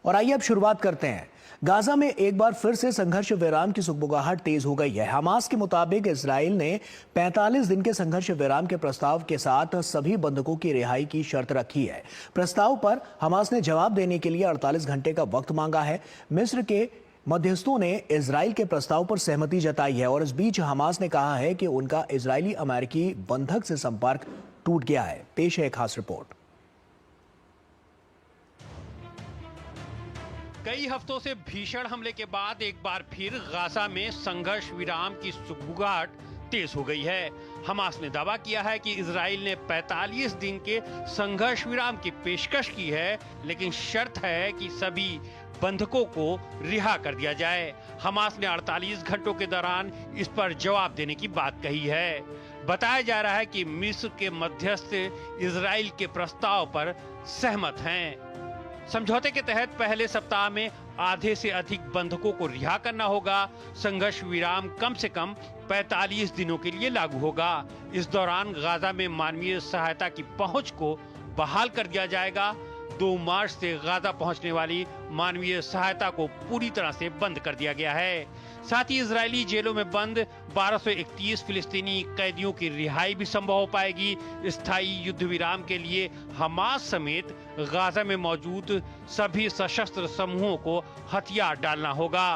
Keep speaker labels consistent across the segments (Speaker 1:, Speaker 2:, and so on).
Speaker 1: और आइए अब शुरुआत करते हैं। गाजा में एक बार फिर से संघर्ष विराम की सुगबुगाहट तेज हो गई है। हमास के मुताबिक इजराइल ने 45 दिन के संघर्ष विराम के प्रस्ताव के साथ सभी बंधकों की रिहाई की शर्त रखी है। प्रस्ताव पर हमास ने जवाब देने के लिए 48 घंटे का वक्त मांगा है। मिस्र के मध्यस्थों ने इजराइल के प्रस्ताव पर सहमति जताई है और इस बीच हमास ने कहा है कि उनका इजरायली अमेरिकी बंधक से संपर्क टूट गया है। पेश है एक खास रिपोर्ट।
Speaker 2: कई हफ्तों से भीषण हमले के बाद एक बार फिर गाजा में संघर्ष विराम की सुगबुगाहट तेज हो गई है। हमास ने दावा किया है कि इजराइल ने 45 दिन के संघर्ष विराम की पेशकश की है, लेकिन शर्त है कि सभी बंधकों को रिहा कर दिया जाए। हमास ने 48 घंटों के दौरान इस पर जवाब देने की बात कही है। बताया जा रहा है कि मिस्र के मध्यस्थ इजराइल के प्रस्ताव पर सहमत हैं। समझौते के तहत पहले सप्ताह में आधे से अधिक बंधकों को रिहा करना होगा। संघर्ष विराम कम से कम 45 दिनों के लिए लागू होगा। इस दौरान गाजा में मानवीय सहायता की पहुंच को बहाल कर दिया जाएगा। 2 मार्च से गाजा पहुंचने वाली मानवीय सहायता को पूरी तरह से बंद कर दिया गया है। साथ ही इजरायली जेलों में बंद 1231 फिलिस्तीनी कैदियों की रिहाई भी संभव हो पाएगी। स्थायी युद्ध विराम के लिए हमास समेत गाजा में मौजूद सभी सशस्त्र समूहों को हथियार डालना होगा।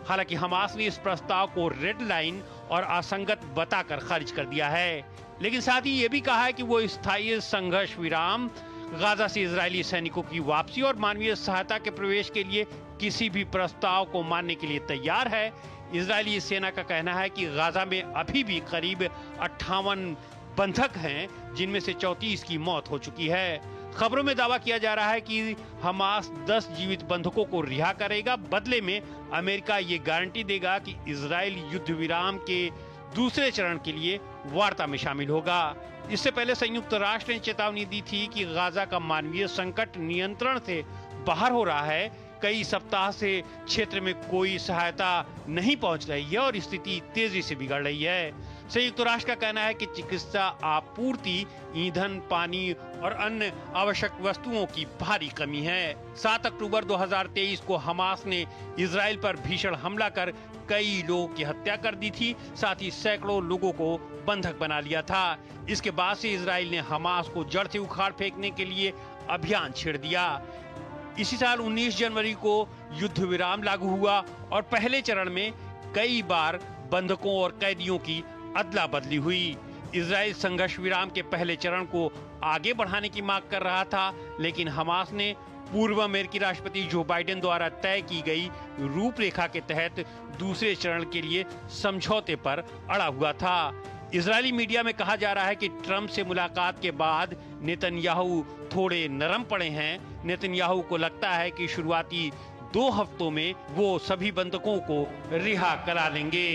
Speaker 2: हालांकि हमास ने इस प्रस्ताव को रेड लाइन और असंगत बताकर खारिज कर दिया है, लेकिन साथ ही ये भी कहा है कि वो स्थायी संघर्ष विराम, गाजा से इजरायली सैनिकों की वापसी और मानवीय सहायता के प्रवेश के लिए किसी भी प्रस्ताव को मानने के लिए तैयार है। इजरायली सेना का कहना है कि गाजा में अभी भी करीब 58 बंधक हैं, जिनमें से 34 की मौत हो चुकी है। खबरों में दावा किया जा रहा है कि हमास 10 जीवित बंधकों को रिहा करेगा। बदले में अमेरिका ये गारंटी देगा कि इजरायल युद्ध विराम के दूसरे चरण के लिए वार्ता में शामिल होगा। इससे पहले संयुक्त राष्ट्र ने चेतावनी दी थी कि गाजा का मानवीय संकट नियंत्रण से बाहर हो रहा है। कई सप्ताह से क्षेत्र में कोई सहायता नहीं पहुंच रही है और स्थिति तेजी से बिगड़ रही है। संयुक्त राष्ट्र का कहना है कि चिकित्सा आपूर्ति, ईंधन, पानी और अन्य आवश्यक वस्तुओं की भारी कमी है। 7 अक्टूबर 2023 को हमास ने इजराइल पर भीषण हमला कर कई लोगों की हत्या कर दी थी। साथ ही सैकड़ों लोगों को बंधक बना लिया था। इसके बाद से इजराइल ने हमास को जड़ से उखाड़ फेंकने के लिए अभियान छेड़ दिया। इसी साल 19 जनवरी को युद्ध विराम लागू हुआ और पहले चरण में कई बार बंधकों और कैदियों की अदला बदली हुई। इजराइल संघर्ष विराम के पहले चरण को आगे बढ़ाने की मांग कर रहा था, लेकिन हमास ने पूर्व अमेरिकी राष्ट्रपति जो बाइडेन द्वारा तय की गई रूपरेखा के तहत दूसरे चरण के लिए समझौते पर अड़ा हुआ था। इजरायली मीडिया में कहा जा रहा है कि ट्रंप से मुलाकात के बाद नेतन्याहू थोड़े नरम पड़े हैं। नेतन्याहू को लगता है कि शुरुआती 2 हफ्तों में वो सभी बंधकों को रिहा करा लेंगे।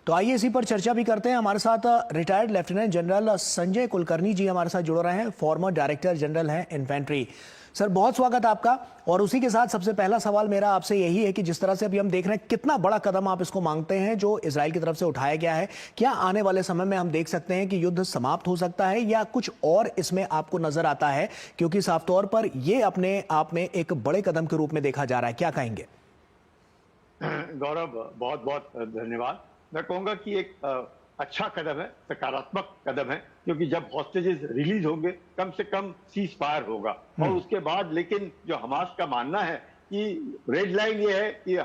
Speaker 1: तो आइए इसी पर चर्चा भी करते हैं। हमारे साथ retired lieutenant general Sanjay Kulkarni ji हमारे साथ जुड़ रहे हैं, फॉर्मर डायरेक्टर जनरल हैं इन्फेंट्री। सर, बहुत स्वागत है आपका। और उसी के साथ सबसे पहला सवाल मेरा आपसे यही है कि जिस तरह से अभी हम देख रहे हैं, कितना बड़ा कदम आप इसको मांगते हैं जो इजराइल की तरफ से उठाया गया है? क्या आने वाले समय में हम देख सकते हैं कि युद्ध समाप्त हो सकता है या कुछ और इसमें आपको नजर आता है? क्योंकि साफ तौर पर यह अपने आप में एक बड़े कदम के रूप में देखा जा रहा है। क्या कहेंगे?
Speaker 3: गौरव, बहुत बहुत धन्यवाद। मैं कहूंगा कि एक अच्छा कदम है, सकारात्मक कदम है, क्योंकि जब हॉस्टेजेस रिलीज होंगे कम से कम सीज फायर होगा। और उसके बाद लेकिन जो हमास का मानना है कि रेड लाइन ये है कि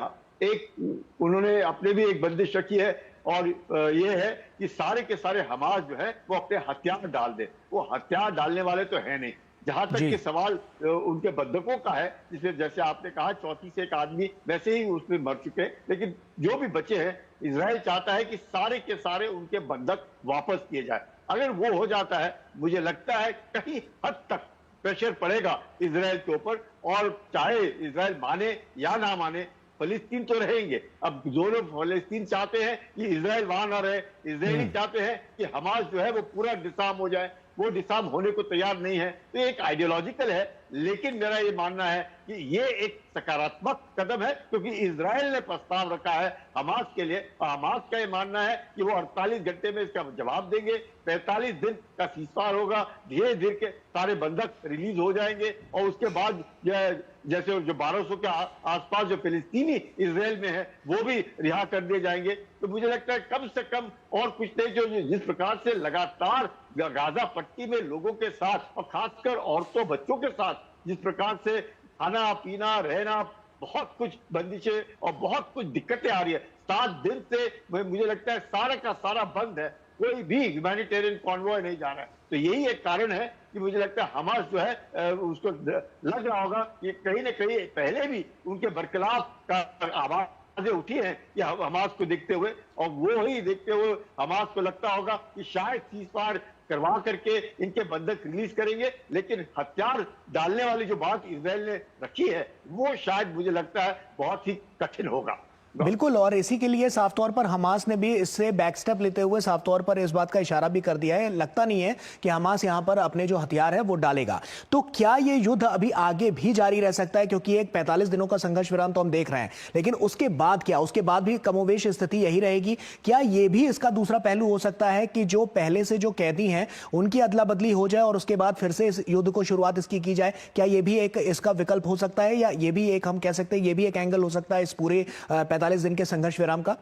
Speaker 3: एक उन्होंने अपने भी एक बंदिश रखी है और ये है कि सारे के सारे हमास जो है वो अपने हथियार डाल दे। वो हथियार डालने वाले तो है नहीं। जहां तक कि सवाल उनके बंधकों का है, जिसमें जैसे आपने कहा 34 से एक आदमी वैसे ही उसमें मर चुके हैं, लेकिन जो भी बचे हैं इजराइल चाहता है कि सारे के सारे उनके बंधक वापस किए जाए। अगर वो हो जाता है, मुझे लगता है कहीं हद तक प्रेशर पड़ेगा इजराइल के ऊपर, और चाहे इजराइल माने या ना माने, फलस्तीन तो रहेंगे। अब दोनों फलस्तीन चाहते हैं कि इजराइल वहां ना रहे, इजरायली चाहते हैं कि हमास जो है वो पूरा डिसार्म हो जाए। वो डिसआर्म होने को तैयार नहीं है। तो एक आइडियोलॉजिकल है, लेकिन मेरा ये मानना है कि ये एक सकारात्मक कदम है, क्योंकि इजराइल ने प्रस्ताव रखा है हमास के लिए। हमास का ये मानना है कि वो 48 घंटे में इसका जवाब देंगे, 45 दिन का सीजफायर होगा, धीरे धीरे के सारे बंधक रिलीज हो जाएंगे और उसके बाद जैसे जो 1200 के आसपास जो फिलिस्तीनी इजराइल में है वो भी रिहा कर दिए जाएंगे। तो मुझे लगता है कम से कम और कुछ नहीं, जो जिस प्रकार से लगातार गाजा पट्टी में लोगों के साथ और खासकर औरतों बच्चों के साथ जिस प्रकार से खाना पीना रहना बहुत कुछ बंदिशें और बहुत कुछ दिक्कतें आ रही है। 7 दिन से मुझे लगता है सारा का सारा बंद है, कोई भी ह्यूमैनिटेरियन कॉन्वॉय नहीं जा रहा है। तो यही एक कारण है कि मुझे लगता है हमास जो है उसको लग रहा होगा कि कहीं ना कहीं पहले भी उनके बरखिलाफ का आवाजें उठी हैं कि हमास को देखते हुए, और वो ही देखते हुए हमास को लगता होगा कि शायद सीजफायर करवा करके इनके बंधक रिलीज करेंगे। लेकिन हथियार डालने वाली जो बात इजराइल ने रखी है वो शायद मुझे लगता है बहुत ही कठिन होगा।
Speaker 1: बिल्कुल, और इसी के लिए साफ तौर पर हमास ने भी इससे बैकस्टेप लेते हुए साफ तौर पर इस बात का इशारा भी कर दिया है। लगता नहीं है कि हमास यहां पर अपने जो हथियार है वो डालेगा। तो क्या ये युद्ध अभी आगे भी जारी रह सकता है? क्योंकि एक 45 दिनों का संघर्ष विराम तो हम देख रहे हैं, लेकिन उसके बाद क्या, उसके बाद भी कमोवेश स्थिति यही रहेगी? क्या ये भी इसका दूसरा पहलू हो सकता है कि जो पहले से जो कैदी हैं उनकी अदला बदली हो जाए और उसके बाद फिर से इस युद्ध को शुरुआत इसकी की जाए? क्या ये भी एक इसका विकल्प हो सकता है, या ये भी एक हम कह सकते हैं ये भी एक एंगल हो सकता है इस पूरे 45 दिन के संघर्ष विराम का?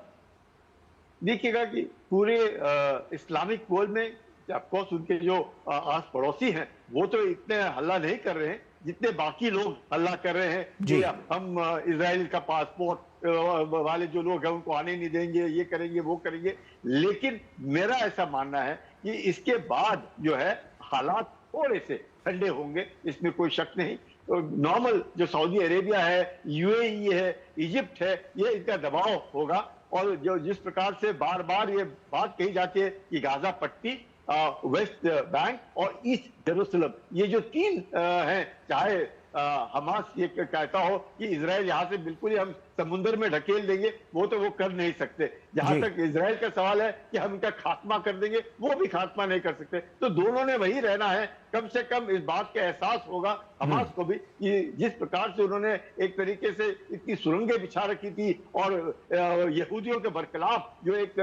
Speaker 3: देखिएगा कि पूरे इस्लामिक वर्ल्ड में ऑफकोर्स उनके जो आस पड़ोसी हैं वो तो इतने हल्ला नहीं कर रहे हैं जितने बाकी लोग हल्ला कर रहे हैं कि हम इजराइल का पासपोर्ट वाले जो लोग हैं उनको आने नहीं देंगे, ये करेंगे वो करेंगे। लेकिन मेरा ऐसा मानना है कि इसके बाद जो है हालात थोड़े से ठंडे होंगे, इसमें कोई शक नहीं। तो नॉर्मल जो सऊदी अरेबिया है, यूएई है, इजिप्ट है, ये इनका दबाव होगा। और जो जिस प्रकार से बार बार ये बात कही जाती है कि गाजा पट्टी, वेस्ट बैंक और ईस्ट जेरूसलम, ये जो तीन हैं, चाहे हमास ये कहता हो कि इजराइल यहां से बिल्कुल ही हम समुद्र में ढकेल देंगे, वो तो वो कर नहीं सकते। जहां तक इजराइल का सवाल है कि हम इनका खात्मा कर देंगे, वो भी खात्मा नहीं कर सकते। तो दोनों ने वही रहना है। कम से कम इस बात का एहसास होगा हमास को भी कि जिस प्रकार से उन्होंने एक तरीके से इतनी सुरंगें बिछा रखी थी और यहूदियों के बरखिलाफ जो एक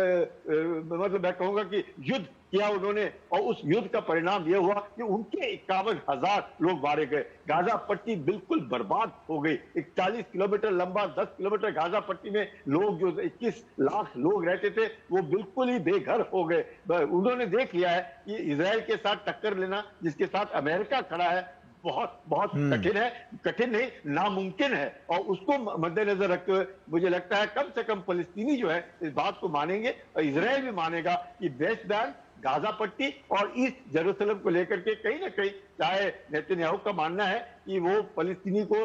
Speaker 3: मतलब मैं कहूंगा कि युद्ध किया उन्होंने, और उस युद्ध का परिणाम यह हुआ कि उनके 51,000 लोग मारे गए। गाजा पट्टी बिल्कुल बर्बाद हो गई। 41 किलोमीटर लंबा, 10 किलोमीटर गाजा पट्टी में लोग जो 21 लाख लोग रहते थे वो बिल्कुल ही बेघर हो गए। उन्होंने देख लिया है कि इजराइल के साथ टक्कर लेना, जिसके साथ अमेरिका खड़ा है, बहुत बहुत कठिन है, कठिन नहीं नामुमकिन है। और उसको मद्देनजर रखते हुए मुझे लगता है कम से कम फलस्तीनी जो है इस बात को मानेंगे और इजराइल भी मानेगा कि वेस्ट बैंक, गाजा पट्टी और ईस्ट जेरूसलम को लेकर के कहीं ना कहीं, चाहे नेतन्याहू का मानना है कि वो फलस्तीनी को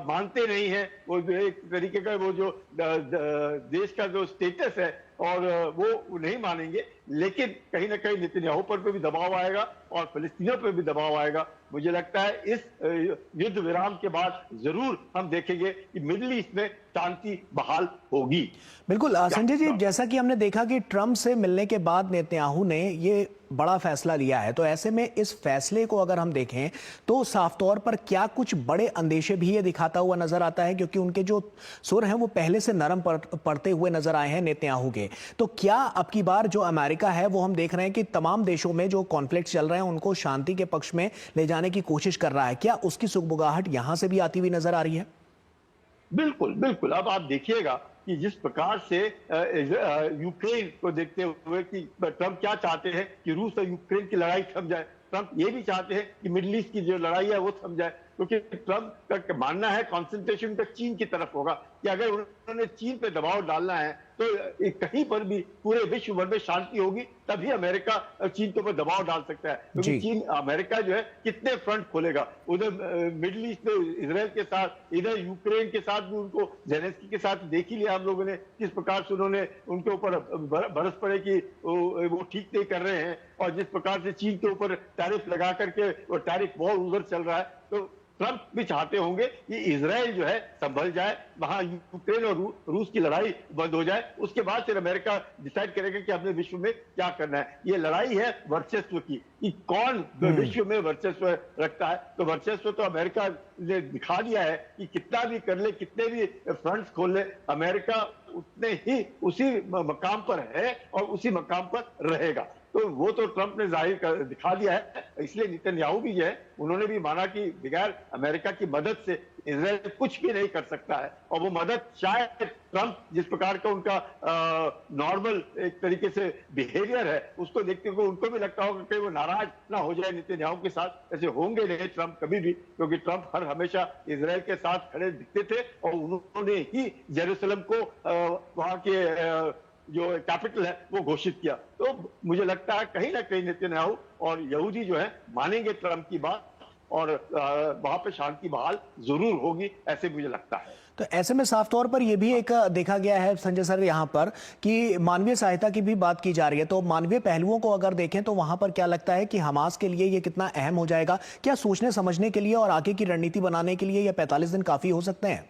Speaker 3: मानते नहीं है, वो जो एक तरीके का वो जो देश का जो स्टेटस है और वो नहीं मानेंगे, लेकिन कहीं ना कहीं नेतन्याहू पर भी दबाव आएगा और फलस्तीनियों पर भी दबाव आएगा। मुझे लगता है इस युद्ध विराम के बाद जरूर हम देखेंगे कि मिडिल ईस्ट में शांति बहाल होगी।
Speaker 1: बिल्कुल संजय जी, जैसा कि हमने देखा कि ट्रंप से मिलने के बाद नेतन्याहू ने ये बड़ा फैसला लिया है, तो ऐसे में इस फैसले को अगर हम देखें तो साफ तौर पर क्या कुछ बड़े अंदेशे भी ये दिखाता हुआ नजर आता है? क्योंकि उनके जो सुर हैं वो पहले से नरम पड़ते हुए नजर आए हैं नेतन्याहू के। तो क्या अब की बार जो अमेरिका है वो हम देख रहे हैं कि तमाम देशों में जो कॉन्फ्लिक्ट चल रहे हैं उनको शांति के पक्ष में ले जाने की कोशिश कर रहा है, क्या उसकी सुगबुगाहट यहां से भी आती हुई नजर आ रही है?
Speaker 3: बिल्कुल बिल्कुल। अब आप देखिएगा कि जिस प्रकार से यूक्रेन को देखते हुए कि ट्रंप क्या चाहते हैं कि रूस और यूक्रेन की लड़ाई थम जाए, ट्रंप ये भी चाहते हैं कि मिडिल ईस्ट की जो लड़ाई है वो थम जाए, क्योंकि ट्रंप का मानना है कॉन्सेंट्रेशन का चीन की तरफ होगा कि अगर उन्होंने चीन पे दबाव डालना है तो कहीं पर भी पूरे विश्व भर में शांति होगी, तभी अमेरिका चीन के ऊपर दबाव डाल सकता है। क्योंकि चीन, अमेरिका जो है कितने फ्रंट खोलेगा, उधर मिडिल ईस्ट में इजराइल के साथ, इधर यूक्रेन के साथ भी उनको जेलेंस्की के साथ देख ही लिया हम लोगों ने किस प्रकार से उन्होंने उनके ऊपर बरस पड़े कि वो ठीक नहीं कर रहे हैं, और जिस प्रकार से चीन के ऊपर टैरिफ लगा करके वो टैरिफ वॉर उधर चल रहा है। तो ट्रंप भी चाहते होंगे कि इजराइल जो है संभल जाए, वहां यूक्रेन और रूस की लड़ाई बंद हो जाए, उसके बाद फिर अमेरिका डिसाइड करेगा कि हमने विश्व में क्या करना है। ये लड़ाई है वर्चस्व की, कि कौन विश्व में वर्चस्व रखता है। तो वर्चस्व तो अमेरिका ने दिखा दिया है कि कितना भी कर ले, कितने भी फ्रंट्स खोल ले, अमेरिका उतने ही उसी मकाम पर है और उसी मकाम पर रहेगा। तो वो तो ट्रंप ने दिखा दिया है। इसलिए नेतन्याहू भी है, उन्होंने भी माना कि बगैर अमेरिका की मदद से इजराइल कुछ भी नहीं कर सकता है, और वो मदद शायद ट्रंप जिस प्रकार का उनका नॉर्मल एक तरीके से बिहेवियर है उसको देखते हुए उनको भी लगता होगा कि वो नाराज ना हो जाए नेतन्याहू के साथ। ऐसे होंगे नहीं ट्रंप कभी भी, क्योंकि ट्रंप हमेशा इजराइल के साथ खड़े दिखते थे और उन्होंने ही जेरूसलम को वहां के जो कैपिटल है वो घोषित किया। तो मुझे लगता है कहीं ना कहीं नेतन्याहू और यहूदी जो है मानेंगे ट्रंप की बात, और वहां पे शांति बहाल जरूर होगी, ऐसे मुझे लगता है।
Speaker 1: तो ऐसे में साफ तौर पर यह भी एक देखा गया है संजय सर यहाँ पर कि मानवीय सहायता की भी बात की जा रही है। तो मानवीय पहलुओं को अगर देखें तो वहां पर क्या लगता है कि हमास के लिए ये कितना अहम हो जाएगा? क्या सोचने समझने के लिए और आगे की रणनीति बनाने के लिए ये 45 दिन काफी हो सकते हैं?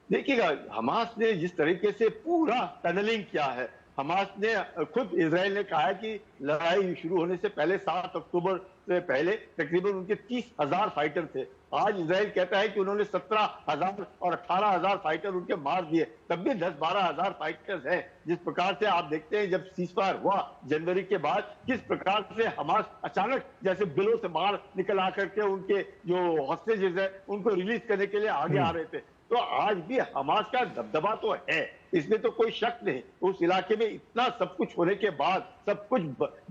Speaker 3: देखिएगा, हमास ने जिस तरीके से पूरा टनलिंग किया है, हमास ने खुद इजराइल ने कहा है कि लड़ाई शुरू होने से पहले 7 अक्टूबर से पहले तकरीबन उनके 30,000 फाइटर थे। आज इजराइल कहता है कि उन्होंने 17,000 और 18,000 फाइटर उनके मार दिए, तब भी 10-12 हजार फाइटर्स हैं। जिस प्रकार से आप देखते हैं जब सीजफायर हुआ जनवरी के बाद, किस प्रकार से हमास अचानक जैसे बिलों से बाहर निकल आकर के उनके जो हॉस्टेजेस है उनको रिलीज करने के लिए आगे आ रहे थे। तो आज भी हमास का दबदबा तो है, इसमें तो कोई शक नहीं। उस इलाके में इतना सब कुछ होने के बाद, सब कुछ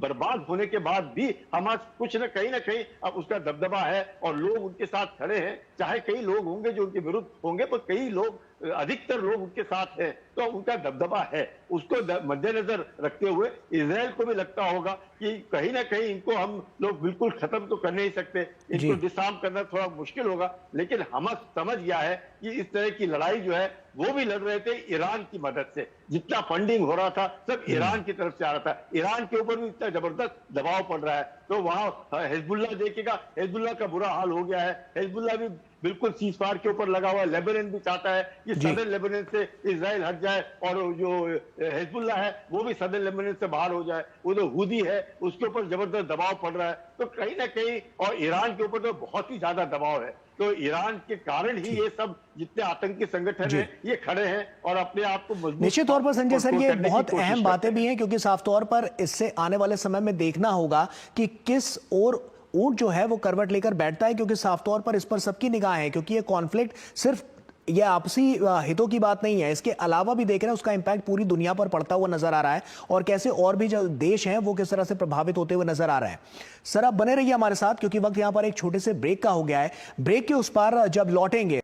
Speaker 3: बर्बाद होने के बाद भी हमास कुछ न कहीं अब उसका दबदबा है और लोग उनके साथ खड़े हैं। चाहे कई लोग होंगे जो उनके विरुद्ध होंगे, पर कई लोग, अधिकतर लोग उनके साथ हैं, तो उनका दबदबा है। उसको मद्देनजर रखते हुए इजराइल को भी लगता होगा कि कहीं ना कहीं इनको हम लोग बिल्कुल खत्म तो कर नहीं सकते, इनको डिसआर्म करना थोड़ा मुश्किल होगा, लेकिन हमास समझ गया है कि इस तरह की लड़ाई जो है वो भी लड़ रहे थे ईरान की मदद से। जितना फंडिंग हो रहा था सब ईरान की तरफ से आ रहा था, ईरान के ऊपर भी इतना जबरदस्त दबाव पड़ रहा है। तो वहां हिजबुल्लाह देखेगा, हिजबुल्लाह का बुरा हाल हो गया है, हिजबुल्लाह भी बिल्कुल सीजफायर के ऊपर लगा हुआ है। लेबनान भी चाहता है कि सदर्न लेबनान से इजराइल हट जाए और जो हिजबुल्लाह है वो भी सदर्न लेबनान से बाहर हो जाए। वो जो हुदी है उसके ऊपर जबरदस्त दबाव पड़ रहा है। तो कहीं ना कहीं, और ईरान के ऊपर तो बहुत ही ज्यादा दबाव है। तो ईरान के कारण ही ये सब जितने आतंकी संगठन हैं ये खड़े हैं और अपने आप को मजबूत।
Speaker 1: निश्चित तौर पर संजय सर ये बहुत अहम बातें भी हैं, क्योंकि साफ तौर पर इससे आने वाले समय में देखना होगा कि किस ओर ऊंट जो है वो करवट लेकर बैठता है, क्योंकि साफ तौर पर इस पर सबकी निगाह है। क्योंकि ये कॉन्फ्लिक्ट सिर्फ ये आपसी हितों की बात नहीं है, इसके अलावा भी देख रहे हैं उसका इंपैक्ट पूरी दुनिया पर पड़ता हुआ नजर आ रहा है, और कैसे और भी जो देश हैं वो किस तरह से प्रभावित होते हुए नजर आ रहे हैं। सर आप बने रहिए हमारे साथ, क्योंकि वक्त यहां पर एक छोटे से ब्रेक का हो गया है। ब्रेक के उस पार जब लौटेंगे